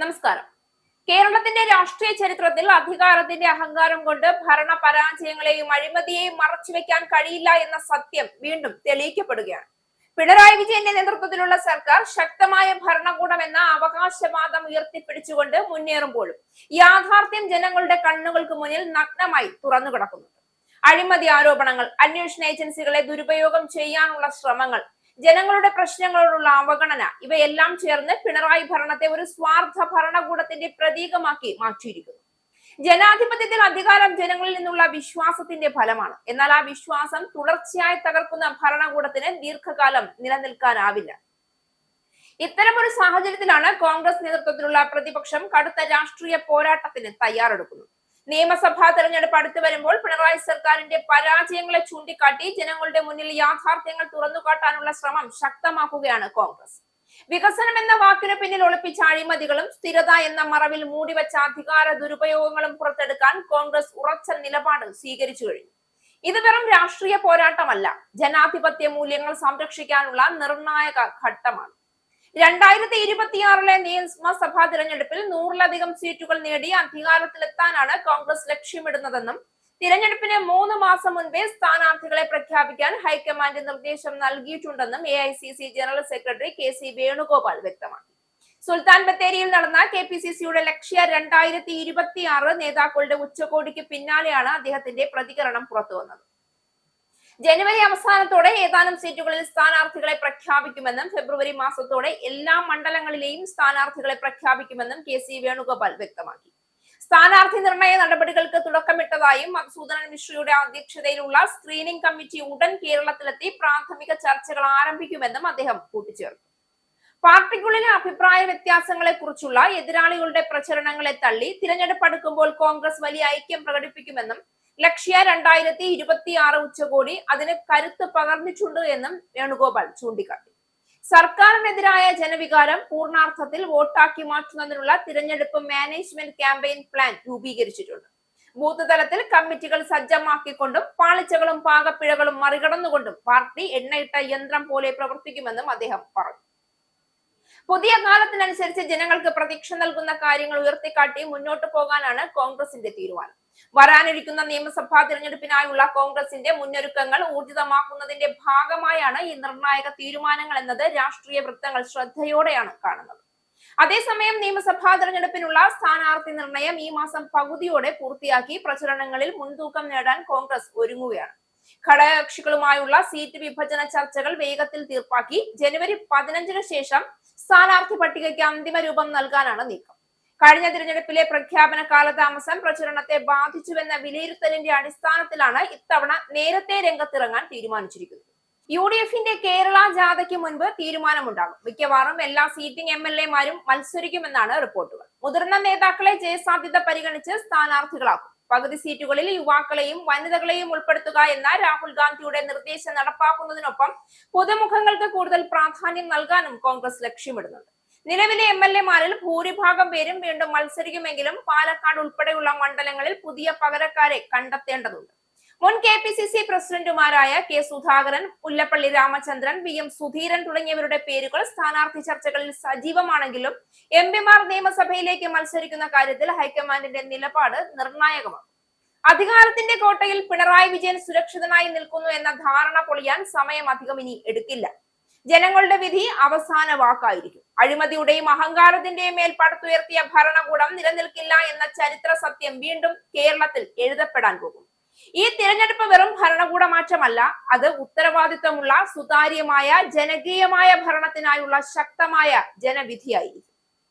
നമസ്കാരം. കേരളത്തിന്റെ രാഷ്ട്രീയ ചരിത്രത്തിൽ അധികാരത്തിന്റെ അഹങ്കാരം കൊണ്ട് ഭരണ പരാജയങ്ങളെയും അഴിമതിയെയും മറച്ചുവെക്കാൻ കഴിയില്ല എന്ന സത്യം വീണ്ടും തെളിയിക്കപ്പെടുകയാണ്. പിണറായി വിജയന്റെ നേതൃത്വത്തിലുള്ള സർക്കാർ ശക്തമായ ഭരണകൂടം എന്ന അവകാശവാദം ഉയർത്തിപ്പിടിച്ചുകൊണ്ട് മുന്നേറുമ്പോഴും യാഥാർത്ഥ്യം ജനങ്ങളുടെ കണ്ണുകൾക്ക് മുന്നിൽ നഗ്നമായി തുറന്നു കിടക്കുന്നുണ്ട്. അഴിമതി ആരോപണങ്ങൾ, അന്വേഷണ ഏജൻസികളെ ദുരുപയോഗം ചെയ്യാനുള്ള ശ്രമങ്ങൾ, ജനങ്ങളുടെ പ്രശ്നങ്ങളോടുള്ള അവഗണന, ഇവയെല്ലാം ചേർന്ന് പിണറായി ഭരണത്തെ ഒരു സ്വാർത്ഥ ഭരണകൂടത്തിന്റെ പ്രതീകമാക്കി മാറ്റിയിരിക്കുന്നു. ജനാധിപത്യത്തിൽ അധികാരം ജനങ്ങളിൽ നിന്നുള്ള വിശ്വാസത്തിന്റെ ഫലമാണ്. എന്നാൽ ആ വിശ്വാസം തുടർച്ചയായി തകർക്കുന്ന ഭരണകൂടത്തിന് ദീർഘകാലം നിലനിൽക്കാനാവില്ല. ഇത്തരമൊരു സാഹചര്യത്തിലാണ് കോൺഗ്രസ് നേതൃത്വത്തിലുള്ള പ്രതിപക്ഷം കടുത്ത രാഷ്ട്രീയ പോരാട്ടത്തിന് തയ്യാറെടുക്കുന്നത്. നിയമസഭാ തെരഞ്ഞെടുപ്പ് അടുത്തു വരുമ്പോൾ പിണറായി സർക്കാരിന്റെ പരാജയങ്ങളെ ചൂണ്ടിക്കാട്ടി ജനങ്ങളുടെ മുന്നിൽ യാഥാർത്ഥ്യങ്ങൾ തുറന്നുകാട്ടാനുള്ള ശ്രമം ശക്തമാക്കുകയാണ് കോൺഗ്രസ്. വികസനം എന്ന വാക്കിന് പിന്നിൽ ഒളിപ്പിച്ച അഴിമതികളും സ്ഥിരത എന്ന മറവിൽ മൂടിവെച്ച അധികാര ദുരുപയോഗങ്ങളും പുറത്തെടുക്കാൻ കോൺഗ്രസ് ഉറച്ച നിലപാട് സ്വീകരിച്ചു കഴിഞ്ഞു. ഇത് വെറും രാഷ്ട്രീയ പോരാട്ടമല്ല, ജനാധിപത്യ മൂല്യങ്ങൾ സംരക്ഷിക്കാനുള്ള നിർണായക ഘട്ടമാണ്. 2026 നിയമസഭാ തിരഞ്ഞെടുപ്പിൽ 100-ലധികം സീറ്റുകൾ നേടി അധികാരത്തിലെത്താനാണ് കോൺഗ്രസ് ലക്ഷ്യമിടുന്നതെന്നും തിരഞ്ഞെടുപ്പിന് 3 മാസം മുൻപേ സ്ഥാനാർത്ഥികളെ പ്രഖ്യാപിക്കാൻ ഹൈക്കമാൻഡ് നിർദ്ദേശം നൽകിയിട്ടുണ്ടെന്നും AICC general secretary KC Venugopal വ്യക്തമാക്കി. സുൽത്താൻ ബത്തേരിയിൽ നടന്ന KPCCയുടെ ലക്ഷ്യ 2026 നേതാക്കളുടെ ഉച്ചകോടിക്ക് പിന്നാലെയാണ് അദ്ദേഹത്തിന്റെ പ്രതികരണം പുറത്തുവന്നത്. ജനുവരി അവസാനത്തോടെ ഏതാനും സീറ്റുകളിൽ സ്ഥാനാർത്ഥികളെ പ്രഖ്യാപിക്കുമെന്നും ഫെബ്രുവരി മാസത്തോടെ എല്ലാ മണ്ഡലങ്ങളിലെയും സ്ഥാനാർത്ഥികളെ പ്രഖ്യാപിക്കുമെന്നും KC വേണുഗോപാൽ വ്യക്തമാക്കി. സ്ഥാനാർത്ഥി നിർണയ നടപടികൾക്ക് തുടക്കമിട്ടതായും മധുസൂദനൻ മിശ്രയുടെ അധ്യക്ഷതയിലുള്ള സ്ക്രീനിംഗ് കമ്മിറ്റി ഉടൻ കേരളത്തിലെത്തി പ്രാഥമിക ചർച്ചകൾ ആരംഭിക്കുമെന്നും അദ്ദേഹം കൂട്ടിച്ചേർത്തു. പാർട്ടിക്കുള്ളിലെ അഭിപ്രായ വ്യത്യാസങ്ങളെ കുറിച്ചുള്ള എതിരാളികളുടെ പ്രചരണങ്ങളെ തള്ളി തിരഞ്ഞെടുപ്പ് അടുക്കുമ്പോൾ കോൺഗ്രസ് വലിയ ഐക്യം പ്രകടിപ്പിക്കുമെന്നും ലക്ഷ്യ 2026 ഉച്ചകോടി അതിന് കരുത്ത് പകർന്നിട്ടുണ്ട് എന്നും വേണുഗോപാൽ ചൂണ്ടിക്കാട്ടി. സർക്കാരിനെതിരായ ജനവികാരം പൂർണ്ണാർത്ഥത്തിൽ വോട്ടാക്കി മാറ്റുന്നതിനുള്ള തിരഞ്ഞെടുപ്പ് മാനേജ്മെന്റ് ക്യാമ്പയിൻ പ്ലാൻ രൂപീകരിച്ചിട്ടുണ്ട്. ബൂത്ത് തലത്തിൽ കമ്മിറ്റികൾ സജ്ജമാക്കിക്കൊണ്ടും പാളിച്ചകളും പാകപ്പിഴകളും മറികടന്നുകൊണ്ടും പാർട്ടി എണ്ണയിട്ട യന്ത്രം പോലെ പ്രവർത്തിക്കുമെന്നും അദ്ദേഹം പറഞ്ഞു. പുതിയ കാലത്തിനനുസരിച്ച് ജനങ്ങൾക്ക് പ്രതീക്ഷ നൽകുന്ന കാര്യങ്ങൾ ഉയർത്തിക്കാട്ടി മുന്നോട്ട് പോകാനാണ് കോൺഗ്രസിന്റെ തീരുമാനം. വരാനിരിക്കുന്ന നിയമസഭാ തിരഞ്ഞെടുപ്പിനായുള്ള കോൺഗ്രസിന്റെ മുന്നൊരുക്കങ്ങൾ ഊർജിതമാക്കുന്നതിന്റെ ഭാഗമായാണ് ഈ നിർണായക തീരുമാനങ്ങൾ എന്നത് രാഷ്ട്രീയ വൃത്തങ്ങൾ ശ്രദ്ധയോടെയാണ് കാണുന്നത്. അതേസമയം നിയമസഭാ തിരഞ്ഞെടുപ്പിനുള്ള സ്ഥാനാർത്ഥി നിർണയം ഈ മാസം പകുതിയോടെ പൂർത്തിയാക്കി പ്രചരണങ്ങളിൽ മുൻതൂക്കം നേടാൻ കോൺഗ്രസ് ഒരുങ്ങുകയാണ്. ഘടകകക്ഷികളുമായുള്ള സീറ്റ് വിഭജന ചർച്ചകൾ വേഗത്തിൽ തീർപ്പാക്കി ജനുവരി 15 ശേഷം സ്ഥാനാർത്ഥി പട്ടികയ്ക്ക് അന്തിമ രൂപം നൽകാനാണ് നീക്കം. കഴിഞ്ഞ തിരഞ്ഞെടുപ്പിലെ പ്രഖ്യാപന കാലതാമസം പ്രചരണത്തെ ബാധിച്ചുവെന്ന വിലയിരുത്തലിന്റെ അടിസ്ഥാനത്തിലാണ് ഇത്തവണ നേരത്തെ രംഗത്തിറങ്ങാൻ തീരുമാനിച്ചിരിക്കുന്നത്. UDFന്റെ കേരള ജാഥയ്ക്ക് മുൻപ് തീരുമാനമുണ്ടാകും. മിക്കവാറും എല്ലാ സീറ്റിംഗ് MLA-മാരും മത്സരിക്കുമെന്നാണ് റിപ്പോർട്ടുകൾ. മുതിർന്ന നേതാക്കളെ ജയസാധ്യത പരിഗണിച്ച് സ്ഥാനാർത്ഥികളാക്കും. പകുതി സീറ്റുകളിൽ യുവാക്കളെയും വനിതകളെയും ഉൾപ്പെടുത്തുക എന്ന രാഹുൽ ഗാന്ധിയുടെ നിർദ്ദേശം നടപ്പാക്കുന്നതിനൊപ്പം പുതുമുഖങ്ങൾക്ക് കൂടുതൽ പ്രാധാന്യം നൽകാനും കോൺഗ്രസ് ലക്ഷ്യമിടുന്നുണ്ട്. നിലവിലെ MLA-മാരിൽ ഭൂരിഭാഗം പേരും വീണ്ടും മത്സരിക്കുമെങ്കിലും പാലക്കാട് ഉൾപ്പെടെയുള്ള മണ്ഡലങ്ങളിൽ പുതിയ പകരക്കാരെ കണ്ടെത്തേണ്ടതുണ്ട്. മുൻ KPCC പ്രസിഡന്റുമാരായ K സുധാകരൻ, മുല്ലപ്പള്ളി രാമചന്ദ്രൻ, VM സുധീരൻ തുടങ്ങിയവരുടെ പേരുകൾ സ്ഥാനാർത്ഥി ചർച്ചകളിൽ സജീവമാണെങ്കിലും MP-മാർ നിയമസഭയിലേക്ക് മത്സരിക്കുന്ന കാര്യത്തിൽ ഹൈക്കമാൻഡിന്റെ നിലപാട് നിർണായകമാണ്. അധികാരത്തിന്റെ കോട്ടയിൽ പിണറായി വിജയൻ സുരക്ഷിതനായി നിൽക്കുന്നു എന്ന ധാരണ പൊളിയാൻ സമയം അധികം ഇനി എടുക്കില്ല. ജനങ്ങളുടെ വിധി അവസാന വാക്കായിരിക്കും. അഴിമതിയുടെയും അഹങ്കാരത്തിന്റെയും മേൽ പടുത്തുയർത്തിയ ഭരണകൂടം നിലനിൽക്കില്ല എന്ന ചരിത്ര സത്യം വീണ്ടും കേരളത്തിൽ എഴുതപ്പെടാൻ പോകും. ഈ തിരഞ്ഞെടുപ്പ് വെറും ഭരണകൂട മാറ്റമല്ല, അത് ഉത്തരവാദിത്തമുള്ള സുതാര്യമായ ജനകീയമായ ഭരണത്തിനായുള്ള ശക്തമായ ജനവിധിയായിരിക്കും.